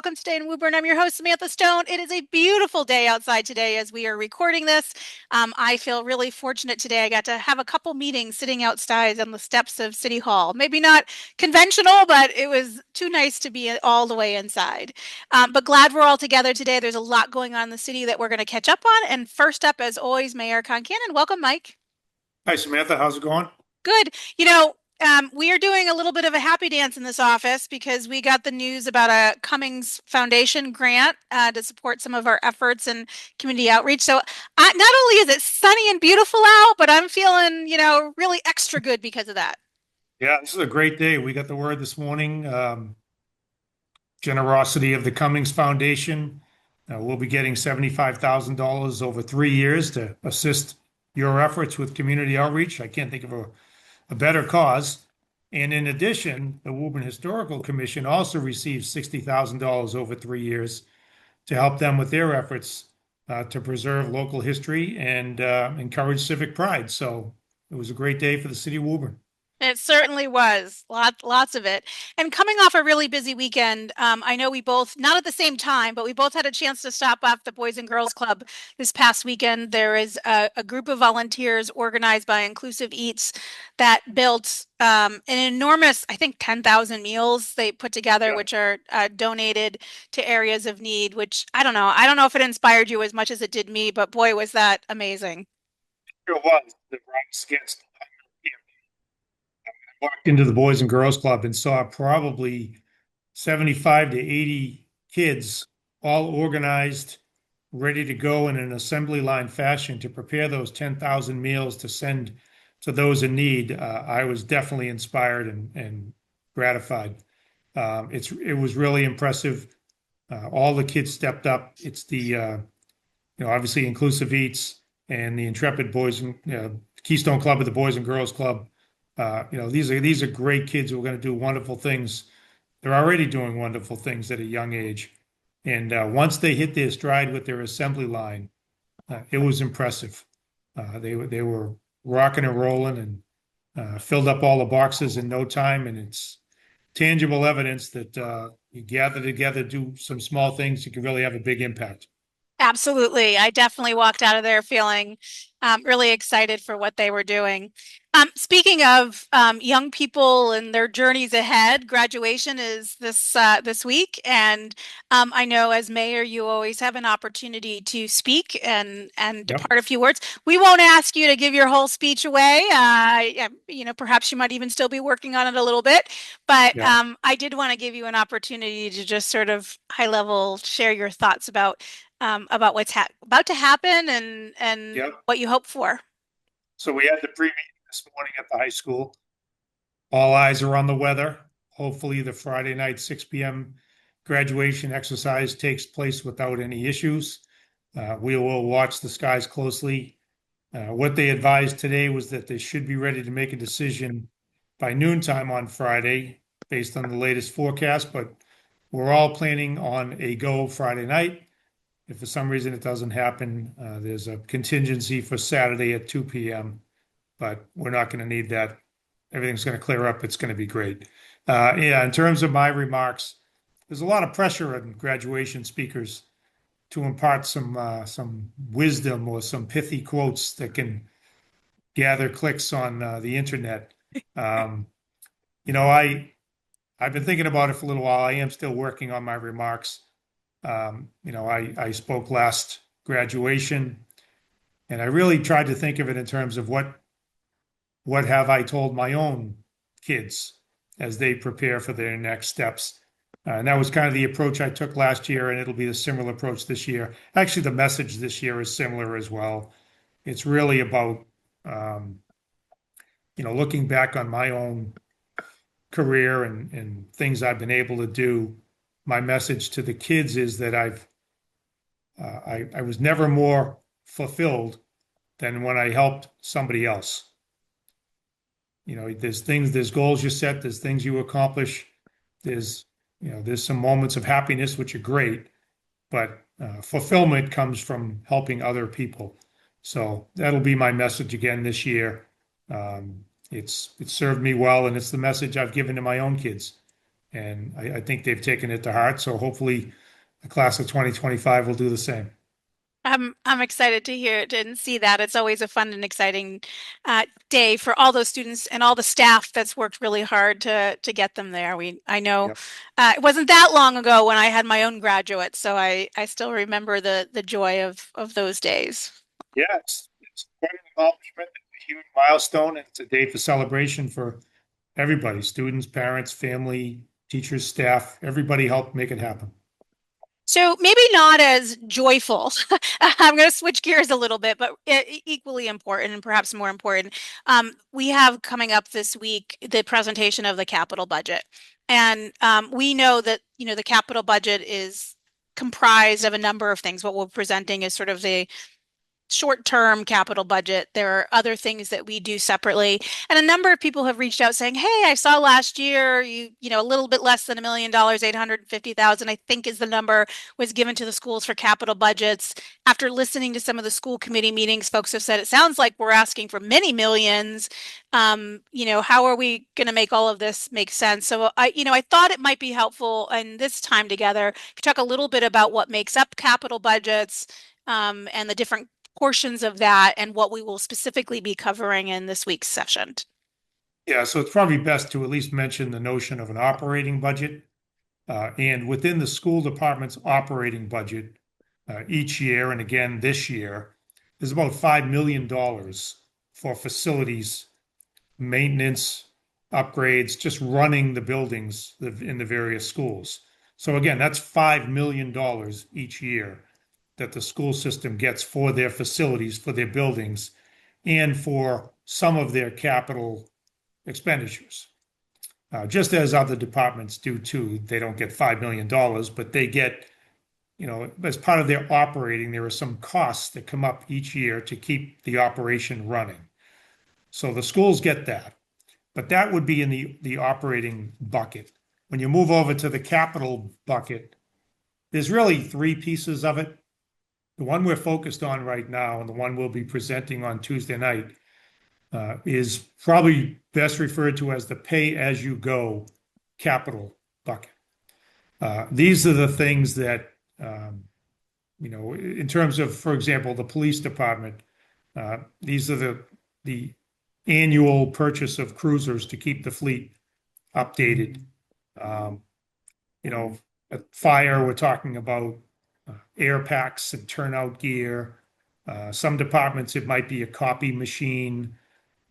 welcome to Today in Woburn. I'm your host, Samantha Stone. It is a beautiful day outside today as we are recording this. I feel really fortunate today. I got to have a couple meetings sitting outside on the steps of City Hall. Maybe not conventional, but it was too nice to be all the way inside. But glad we're all together today. There's a lot going on in the city that we're going to catch up on. And first up, as always, Mayor Concanon. Welcome, Mike. Hi, Samantha. How's it going? Good. We are doing a little bit of a happy dance in this office because we got the news about a Cummings Foundation grant to support some of our efforts in community outreach. So not only is it sunny and beautiful out, but I'm feeling, really extra good because of that. Yeah, this is a great day. We got the word this morning. Generosity of the Cummings Foundation. We'll be getting $75,000 over 3 years to assist your efforts with community outreach. I can't think of a better cause. And in addition, the Woburn Historical Commission also receives $60,000 over 3 years to help them with their efforts to preserve local history and encourage civic pride. So it was a great day for the city of Woburn. It certainly was. Lots of it. And coming off a really busy weekend, I know we both, not at the same time, but we both had a chance to stop off the Boys and Girls Club this past weekend. There is a group of volunteers organized by Inclusive Eats that built an enormous, I think, 10,000 meals they put together, Yeah, which are donated to areas of need, which I don't know. I don't know if it inspired you as much as it did me, but boy, was that amazing. sure was. The Bronx against walked into the Boys and Girls Club and saw probably 75 to 80 kids all organized, ready to go in an assembly line fashion to prepare those 10,000 meals to send to those in need. I was definitely inspired and gratified. It was really impressive. All the kids stepped up. It's the obviously Inclusive Eats and the Intrepid Boys and Keystone Club of the Boys and Girls Club. These are great kids who are going to do wonderful things. They're already doing wonderful things at a young age, and once they hit their stride with their assembly line, it was impressive. They were rocking and rolling and filled up all the boxes in no time, and it's tangible evidence that you gather together, do some small things, you can really have a big impact. Absolutely. I definitely walked out of there feeling really excited for what they were doing. Speaking of young people and their journeys ahead, graduation is this week, and I know as mayor you always have an opportunity to speak and Yep. depart a few words. We won't ask you to give your whole speech away. Perhaps you might even still be working on it a little bit, but Yeah. I did want to give you an opportunity to just sort of high level share your thoughts about what's about to happen and Yep. what you hope for. So we had the pre-meeting this morning at the high school. All eyes are on the weather. Hopefully, the Friday night 6 p.m. graduation exercise takes place without any issues. We will watch the skies closely. What they advised today was that they should be ready to make a decision by noontime on Friday based on the latest forecast, but we're all planning on a go Friday night. If for some reason it doesn't happen, there's a contingency for Saturday at 2 p.m., but we're not going to need that. Everything's going to clear up. It's going to be great. Yeah, in terms of my remarks, there's a lot of pressure on graduation speakers to impart some wisdom or some pithy quotes that can gather clicks on the internet. Um, I've been thinking about it for a little while. I am still working on my remarks. I spoke last graduation, and I really tried to think of it in terms of what have I told my own kids as they prepare for their next steps. And that was kind of the approach I took last year, and it'll be a similar approach this year. Actually, the message this year is similar as well. It's really about, um, looking back on my own career and things I've been able to do. My message to the kids is that I was never more fulfilled than when I helped somebody else. There's goals you set, there's things you accomplish, there's some moments of happiness which are great, but fulfillment comes from helping other people. So that'll be my message again this year. It's served me well, and it's the message I've given to my own kids. And I think they've taken it to heart. So hopefully the class of 2025 will do the same. I'm excited to hear it and see that. It's always a fun and exciting day for all those students and all the staff that's worked really hard to get them there. I know Yep. it wasn't that long ago when I had my own graduates, so I still remember the joy of those days. Yeah, it's quite an accomplishment, a huge milestone, and it's a day for celebration for everybody, students, parents, family, teachers, staff, everybody helped make it happen. So maybe not as joyful. I'm going to switch gears a little bit, but equally important and perhaps more important. We have coming up this week the presentation of the capital budget, and we know that the capital budget is comprised of a number of things. What we're presenting is sort of the short-term capital budget. There are other things that we do separately. And a number of people have reached out saying, "Hey, I saw last year a little bit less than $1 million, 850,000, I think is the number, was given to the schools for capital budgets." After listening to some of the school committee meetings, folks have said it sounds like we're asking for many millions. How are we going to make all of this make sense? So I thought it might be helpful in this time together to talk a little bit about what makes up capital budgets, and the different portions of that and what we will specifically be covering in this week's session. Yeah, so it's probably best to at least mention the notion of an operating budget. And within the school department's operating budget, each year, and again this year, there's about $5 million for facilities, maintenance, upgrades, just running the buildings in the various schools. So again, that's $5 million each year that the school system gets for their facilities, for their buildings, and for some of their capital expenditures. Just as other departments do too. They don't get $5 million, but they get, as part of their operating, there are some costs that come up each year to keep the operation running. So the schools get that, but that would be in the operating bucket. When you move over to the capital bucket, there's really three pieces of it. The one we're focused on right now, and the one we'll be presenting on Tuesday night, is probably best referred to as the pay-as-you-go capital bucket. These are the things that, in terms of, for example, the police department, these are the annual purchase of cruisers to keep the fleet updated. Um, at fire, we're talking about air packs and turnout gear. Some departments, it might be a copy machine.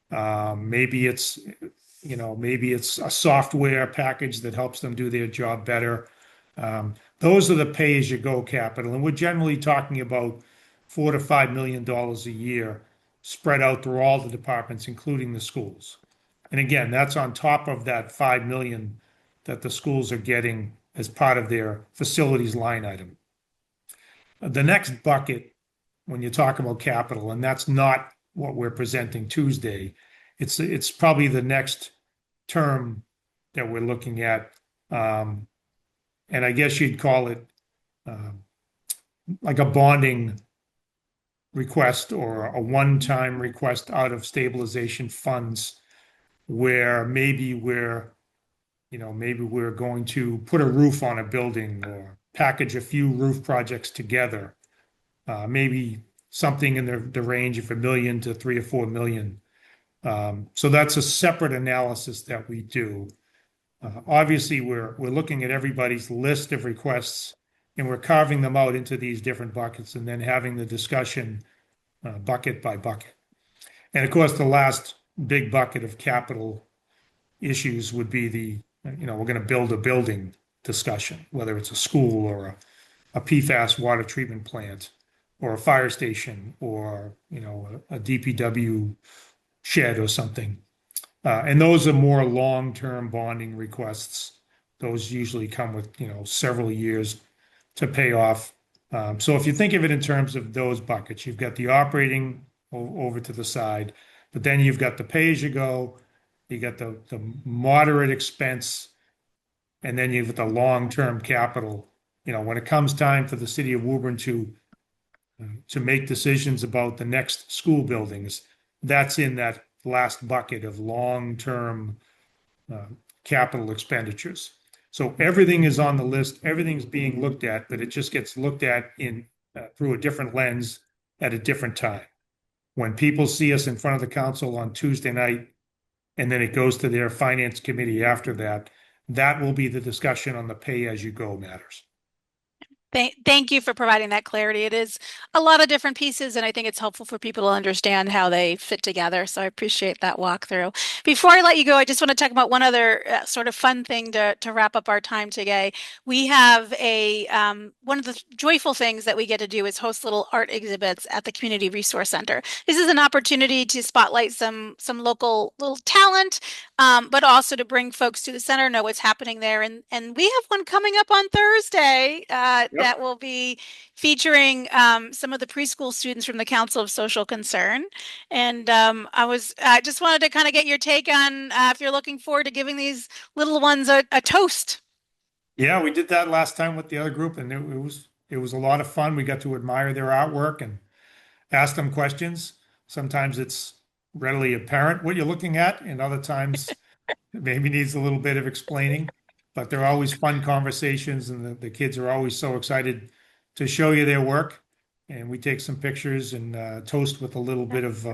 Maybe it's a software package that helps them do their job better. Those are the pay-as-you-go capital, and we're generally talking about $4 to $5 million a year spread out through all the departments, including the schools. And again, that's on top of that 5 million that the schools are getting as part of their facilities line item. The next bucket, when you talk about capital, and that's not what we're presenting Tuesday, it's probably the next term that we're looking at. And I guess you'd call it like a bonding request or a one-time request out of stabilization funds where maybe we're going to put a roof on a building or package a few roof projects together. Maybe something in the range of $1 million to 3 or 4 million. So that's a separate analysis that we do. Obviously, we're looking at everybody's list of requests and we're carving them out into these different buckets and then having the discussion bucket by bucket. And of course, the last big bucket of capital issues would be we're going to build a building discussion, whether it's a school or a PFAS water treatment plant or a fire station or, a DPW shed or something. And those are more long-term bonding requests. Those usually come with, several years to pay off. So if you think of it in terms of those buckets, you've got the operating over to the side, but then you've got the pay-as-you-go, you got the moderate expense, and then you've got the long-term capital. When it comes time for the city of Woburn to make decisions about the next school buildings, that's in that last bucket of long-term capital expenditures. So everything is on the list, everything's being looked at, but it just gets looked at in through a different lens at a different time. When people see us in front of the council on Tuesday night, and then it goes to their finance committee after that, that will be the discussion on the pay as you go matters. Thank you for providing that clarity. It is a lot of different pieces, and I think it's helpful for people to understand how they fit together. So I appreciate that walkthrough. Before I let you go, I just want to talk about one other sort of fun thing to wrap up our time today. We have one of the joyful things that we get to do is host little art exhibits at the Community Resource Center. This is an opportunity to spotlight some local little talent, but also to bring folks to the center, know what's happening there. And we have one coming up on Thursday Yep. that will be featuring some of the preschool students from the Council of Social Concern. And I just wanted to kind of get your take on if you're looking forward to giving these little ones a toast. Yeah, we did that last time with the other group, and it was a lot of fun. We got to admire their artwork and ask them questions. Sometimes it's readily apparent what you're looking at, and other times it maybe needs a little bit of explaining. But they're always fun conversations, and the kids are always so excited to show you their work. And we take some pictures and toast with a little bit of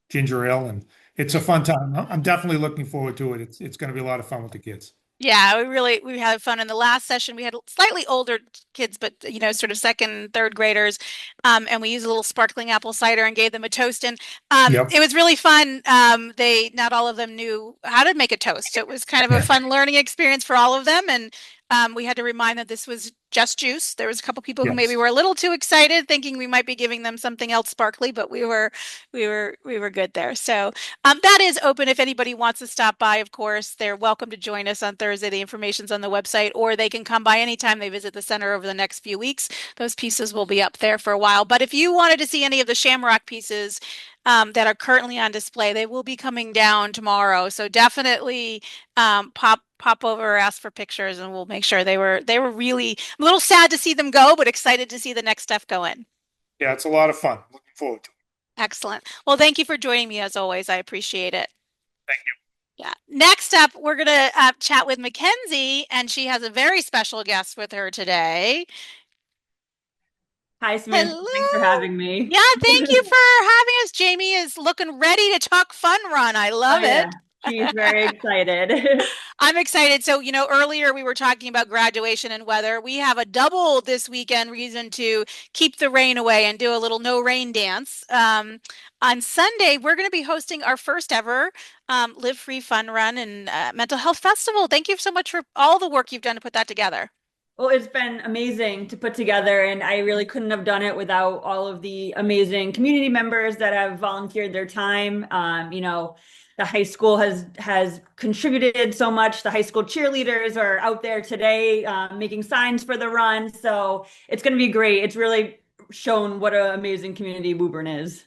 ginger ale, and it's a fun time. I'm definitely looking forward to it. It's going to be a lot of fun with the kids. Yeah, we had fun in the last session. We had slightly older kids, but sort of second, third graders, and we used a little sparkling apple cider and gave them a toast. And Yep. it was really fun. They not all of them knew how to make a toast. So it was kind of a Yeah. fun learning experience for all of them. And we had to remind them this was just juice. There was a couple people who maybe Yes. were a little too excited, thinking we might be giving them something else sparkly, but we were good there. So. That is open if anybody wants to stop by, of course. They're welcome to join us on Thursday. The information's on the website, or they can come by anytime they visit the center over the next few weeks. Those pieces will be up there for a while. But if you wanted to see any of the Shamrock pieces that are currently on display, they will be coming down tomorrow. So definitely pop over, ask for pictures, and we'll make sure they were really a little sad to see them go, but excited to see the next stuff go in. Yeah, it's a lot of fun. Looking forward to it. Excellent. Well, thank you for joining me as always. I appreciate it. Thank you. Yeah. Next up, we're going to chat with Mackenzie, and she has a very special guest with her today. Hi, Samantha. Thanks for Hello. having me. Yeah, thank you for having us. Jamie is looking ready to talk fun run. I Oh, love yeah. it. She's very excited. I'm excited. So, earlier we were talking about graduation and weather. We have a double this weekend reason to keep the rain away and do a little no rain dance. On Sunday, we're going to be hosting our first ever Live Free Fun Run and Mental Health Festival. Thank you so much for all the work you've done to put that together. Well, it's been amazing to put together, and I really couldn't have done it without all of the amazing community members that have volunteered their time. The high school has contributed so much. The high school cheerleaders are out there today making signs for the run, so it's going to be great. It's really shown what an amazing community Woburn is.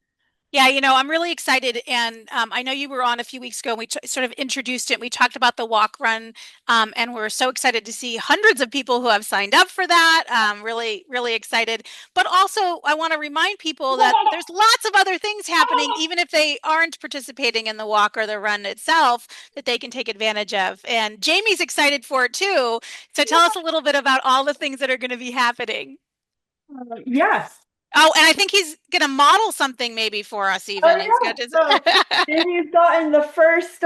Yeah, I'm really excited. And I know you were on a few weeks ago and we sort of introduced it. We talked about the walk run, and we're so excited to see hundreds of people who have signed up for that. Really, really excited. But also, I want to remind people that there's lots of other things happening, even if they aren't participating in the walk or the run itself, that they can take advantage of. And Jamie's excited for it too. So tell us a little bit about all the things that are going to be happening. Yes. Oh, and I think he's going to model something maybe for us Oh even. He's yeah. got his So Jamie's gotten the first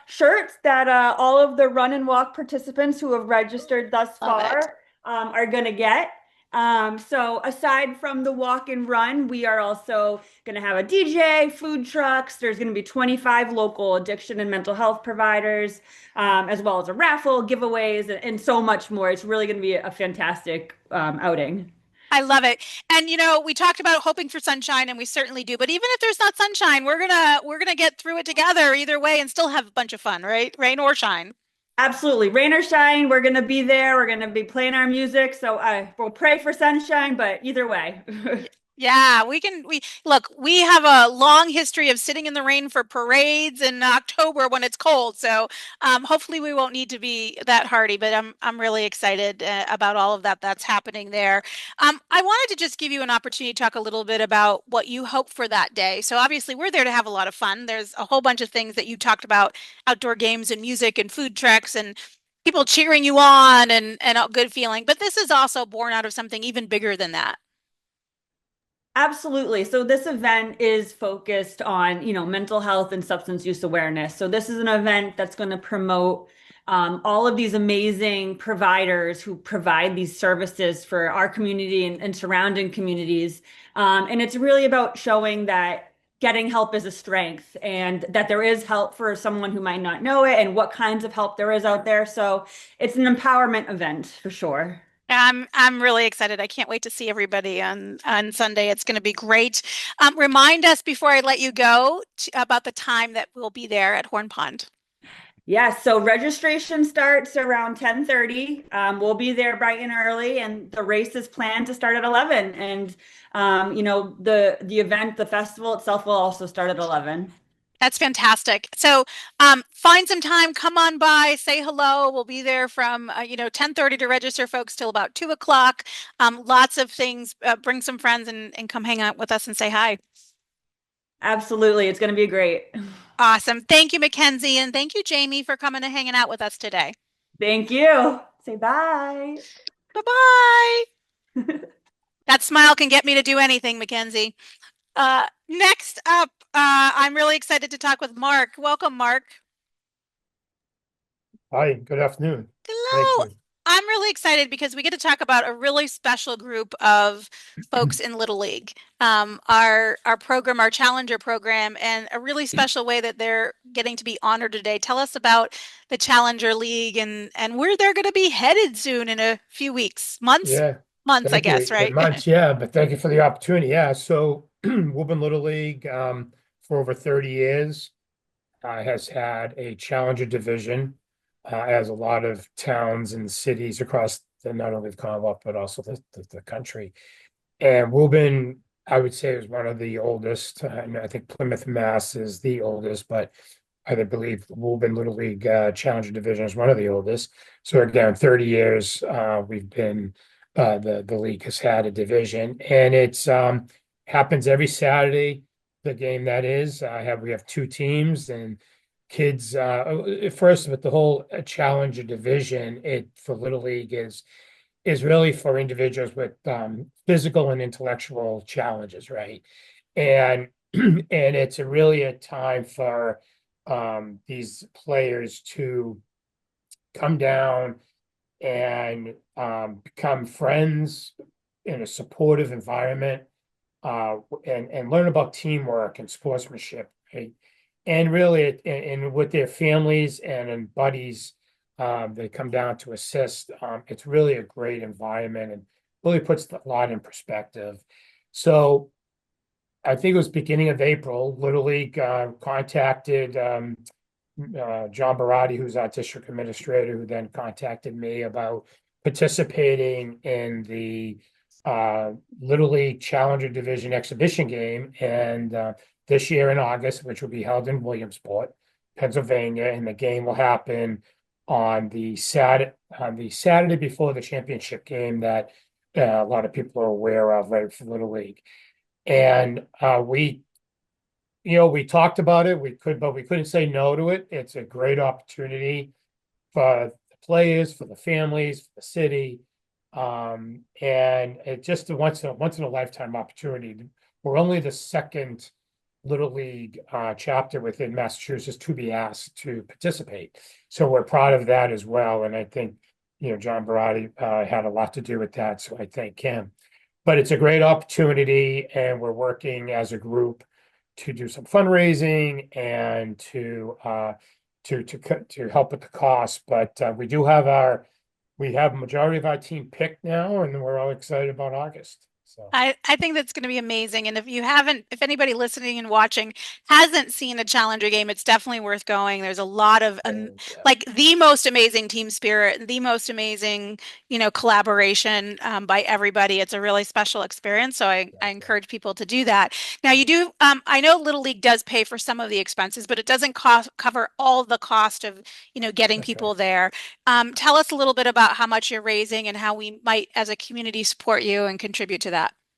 shirts that all of the run and walk participants who have registered thus Love it. far are going to get. So aside from the walk and run, we are also going to have a DJ, food trucks. There's going to be 25 local addiction and mental health providers, as well as a raffle, giveaways, and so much more. It's really going to be a fantastic outing. I love it. And we talked about hoping for sunshine and we certainly do. But even if there's not sunshine, we're going to get through it together either way and still have a bunch of fun, right? Rain or shine. Absolutely. Rain or shine, we're going to be there. We're going to be playing our music. So we'll pray for sunshine, but either way. Yeah, we look, we have a long history of sitting in the rain for parades in October when it's cold. So hopefully we won't need to be that hardy, but I'm really excited about all of that's happening there. I wanted to just give you an opportunity to talk a little bit about what you hope for that day. So obviously we're there to have a lot of fun. There's a whole bunch of things that you talked about, outdoor games and music and food trucks and people cheering you on and a good feeling. But this is also born out of something even bigger than that. Absolutely. So this event is focused on, mental health and substance use awareness. So this is an event that's going to promote all of these amazing providers who provide these services for our community and surrounding communities. And it's really about showing that getting help is a strength and that there is help for someone who might not know it and what kinds of help there is out there. So it's an empowerment event for sure. I'm really excited. I can't wait to see everybody on Sunday. It's going to be great. Remind us before I let you go about the time that we'll be there at Horn Pond. Yes, so registration starts around 10:30. We'll be there bright and early, and the race is planned to start at 11. And the event, the festival itself will also start at 11. That's fantastic. So, find some time, come on by, say hello. We'll be there from 10:30 to register folks till about 2 o'clock. Lots of things. Bring some friends and come hang out with us and say hi. Absolutely, it's going to be great. Awesome. Thank you, Mackenzie, and thank you, Jamie, for coming and hanging out with us today. Thank you. Say bye. Bye-bye. That smile can get me to do anything, Mackenzie. Next up, I'm really excited to talk with Mark. Welcome, Mark. Hi, good afternoon. Thank Hello. you. I'm really excited because we get to talk about a really special group of folks in Little League. Our program, our Challenger program, and a really special way that they're getting to be honored today. Tell us about the Challenger League and where they're going to be headed soon in a few weeks, months, Yeah, months, I thank you. guess, In right? months, yeah, but thank you for the opportunity. Yeah, so Woburn Little League for over 30 years has had a challenger division, as a lot of towns and cities across not only the Commonwealth but also the country. And Woburn, I would say, is one of the oldest. And I think Plymouth, Mass. is the oldest, but I believe Woburn Little League Challenger Division is one of the oldest. So again, 30 years we've been the league has had a division, and it's happens every Saturday. The game that is, we have two teams and kids. First, with the whole Challenger Division, it for Little League is really for individuals with physical and intellectual challenges, right? And and it's really a time for these players to come down and become friends in a supportive environment, and learn about teamwork and sportsmanship, right? And really, and with their families and buddies, they come down to assist. It's really a great environment and really puts a lot in perspective. So I think it was beginning of April, Little League contacted John Barati, who's our district administrator, who then contacted me about participating in the Little League Challenger Division exhibition game. And this year in August, which will be held in Williamsport, Pennsylvania, and the game will happen on the Saturday before the championship game that a lot of people are aware of, right, for Little League. And we talked about it. But we couldn't say no to it. It's a great opportunity for the players, for the families, for the city. And it just a once in a lifetime opportunity. We're only the second Little League chapter within Massachusetts to be asked to participate. So we're proud of that as well. And I think, John Barati had a lot to do with that. So I thank him. But it's a great opportunity, and we're working as a group to do some fundraising and to help with the cost. But we have a majority of our team picked now, and we're all excited about August. So I think that's going to be amazing. And if anybody listening and watching hasn't seen a Challenger game, it's definitely worth going. There's a lot of yeah, like the most amazing team spirit, the most amazing, collaboration by everybody. It's a really special experience. So I yeah, encourage people to do that. Now you do, I know Little League does pay for some of the expenses, but it doesn't cover all the cost of, getting that's people right. there. Tell us a little bit about how much you're raising and how we might, as a community, support you and contribute to that.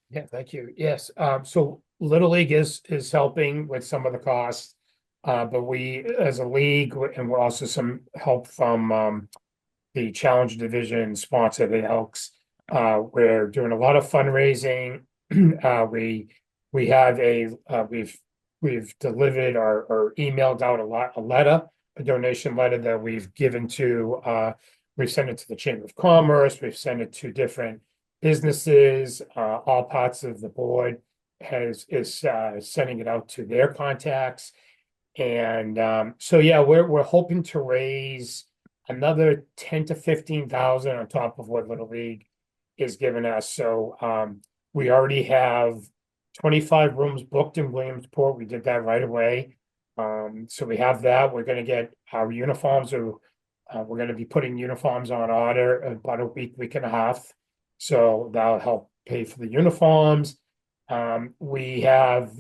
Yeah, thank you. Yes, so Little League is helping with some of the costs, but we as a league, and we're also some help from the Challenge Division sponsor the Elks. We're doing a lot of fundraising. We have we've delivered or emailed out a donation letter that we've given to we've sent it to the Chamber of Commerce, we've sent it to different businesses, all parts of the board is sending it out to their contacts. And so yeah, we're hoping to raise another 10 to 15,000 on top of what Little League is giving us. So we already have 25 rooms booked in Williamsport. We did that right away. So we have that. We're gonna get our uniforms, or we're gonna be putting uniforms on order in about a week and a half. So that'll help pay for the uniforms. We have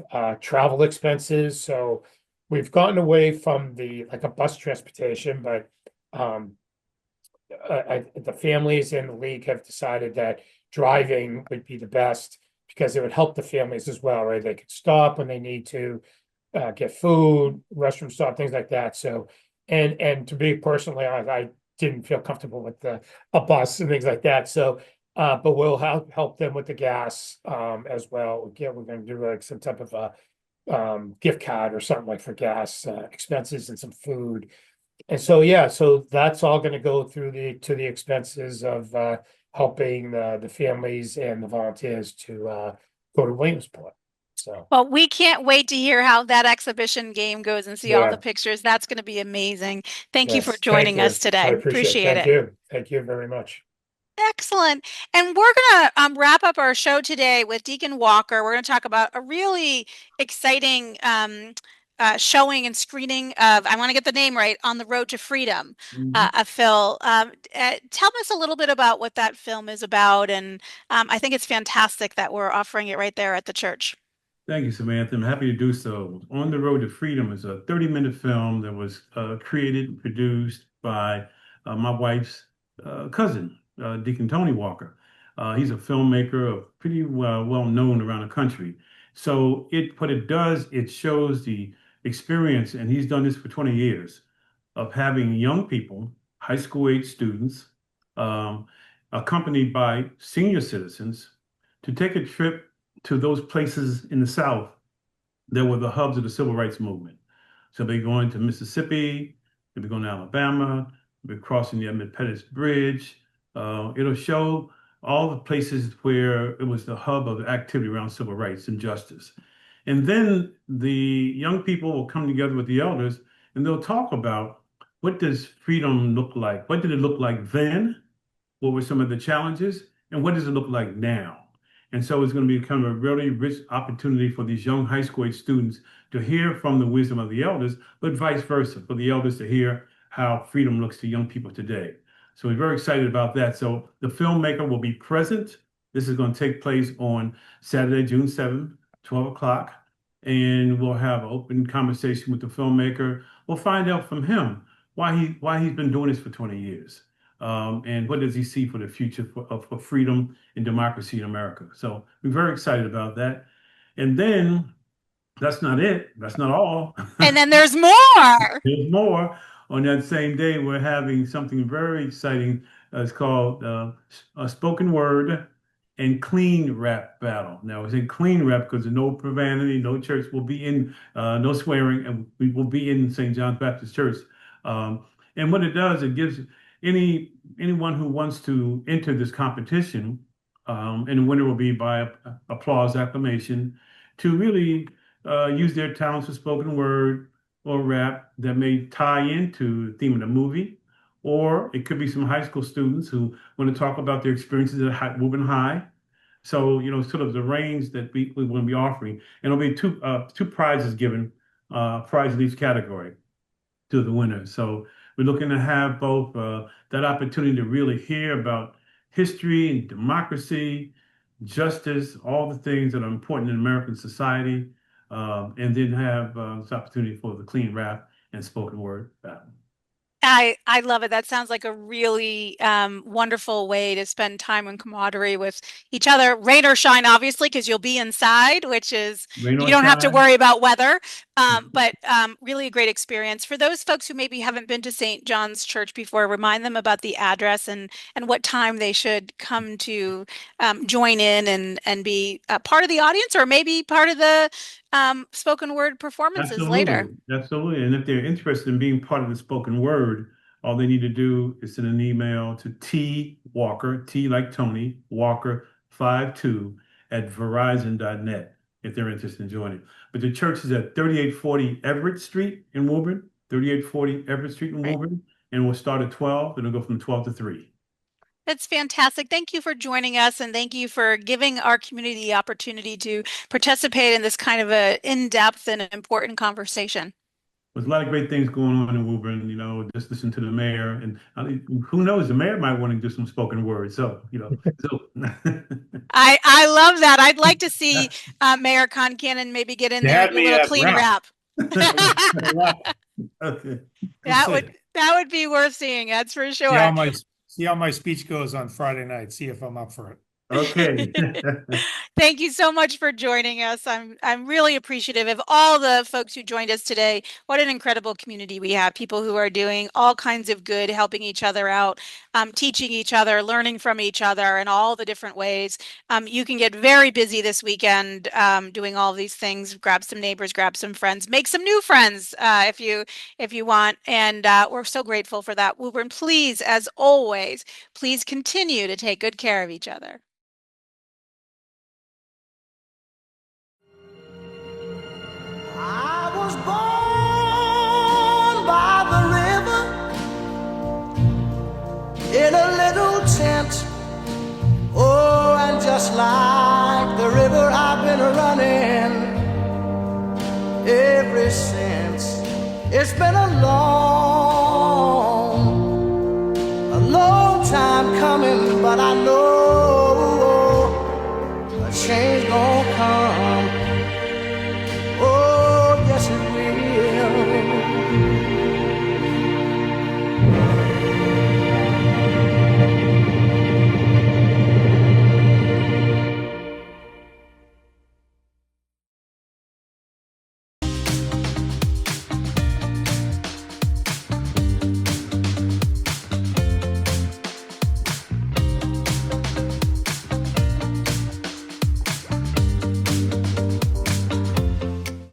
travel expenses, so we've gotten away from like a bus transportation, but the families in the league have decided that driving would be the best because it would help the families as well, right? They could stop when they need to get food, restroom stop, things like that. So, and to be personally honest, I didn't feel comfortable with a bus and things like that. So, but we'll help them with the gas as well. Again, we're going to do like some type of a gift card or something like for gas expenses and some food. And so, yeah, so that's all going to go through to the expenses of helping the families and the volunteers to go to Williamsport. So, Well, we can't wait to hear how that exhibition game goes and see all the yeah, pictures. That's going to be amazing. Thank you for yes, thank joining us you. I today. appreciate it. Appreciate Thank it. you. Thank you very much. Excellent. And we're going to wrap up our show today with Deacon Walker. We're going to talk about a really exciting showing and screening of, I want to get the name right, On the Road to Freedom, Mhm. a film. Tell us a little bit about what that film is about. And I think it's fantastic that we're offering it right there at the church. Thank you, Samantha. I'm happy to do so. On the Road to Freedom is a 30-minute film that was created and produced by my wife's cousin, Deacon Tony Walker. He's a filmmaker, pretty well known around the country. So what it does, it shows the experience, and he's done this for 20 years, of having young people, high school age students, um, accompanied by senior citizens, to take a trip to those places in the South that were the hubs of the civil rights movement. So they're going to Mississippi, they'll be going to Alabama, they'll be crossing the Emmett Pettus Bridge. It'll show all the places where it was the hub of activity around civil rights and justice. And then the young people will come together with the elders and they'll talk about, what does freedom look like? What did it look like then? What were some of the challenges? And what does it look like now? And so it's going to be kind of a really rich opportunity for these young high school age students to hear from the wisdom of the elders, but vice versa, for the elders to hear how freedom looks to young people today. So we're very excited about that. So the filmmaker will be present. This is going to take place on Saturday, June 7th, 12 o'clock. And we'll have an open conversation with the filmmaker. We'll find out from him why he's been doing this for 20 years. And what does he see for the future for freedom and democracy in America? So we're very excited about that. And then that's not it. That's not all. And then there's more. There's more. On that same day, we're having something very exciting. It's called a spoken word and clean rap battle. Now, it's in clean rap because there's no profanity, no church will be in, no swearing, and we will be in St. John's Baptist Church. And what it does, it gives anyone who wants to enter this competition, and the winner will be by applause, acclamation, to really use their talents for spoken word or rap that may tie into the theme of the movie. Or it could be some high school students who want to talk about their experiences at Woburn High. So, sort of the range that we want to be offering. And there'll be two prizes given, prize in each category to the winner. So we're looking to have both that opportunity to really hear about history and democracy, justice, all the things that are important in American society, and then have this opportunity for the clean rap and spoken word battle. I love it. That sounds like a really wonderful way to spend time and camaraderie with each other. Rain or shine, obviously, because you'll be inside, which is Rain you or don't have to shine. worry about weather. But really a great experience. For those folks who maybe haven't been to St. John's Church before, remind them about the address and what time they should come to join in and be a part of the audience, or maybe part of the spoken word performances later. Absolutely, absolutely. And if they're interested in being part of the spoken word, all they need to do is send an email to T Walker, T like Tony, Walker 52 at verizon.net if they're interested in joining. But the church is at 3840 Everett Street in Woburn, 3840 Everett Street in Right. Woburn, and we'll start at 12 and it'll go from 12 to 3. That's fantastic. Thank you for joining us, and thank you for giving our community the opportunity to participate in this kind of a in-depth and important conversation. There's a lot of great things going on in Woburn, just listen to the mayor and who knows, the mayor might want to do some spoken word. So I love that. I'd like to see Mayor Concanon maybe get in They there and had do a me little at clean rap. rap. Okay. That would be worth seeing, that's for See how sure. my speech goes on Friday night. See if I'm up for it. Okay. Thank you so much for joining us. I'm really appreciative of all the folks who joined us today. What an incredible community we have. People who are doing all kinds of good, helping each other out, teaching each other, learning from each other in all the different ways. You can get very busy this weekend doing all of these things. Grab some neighbors, grab some friends, make some new friends if you want. And we're so grateful for that. Woburn, please, as always, please continue to take good care of each other. I was born by the river in a little tent. Oh, and just like the river, I've been running ever since. It's been a long time coming, but I know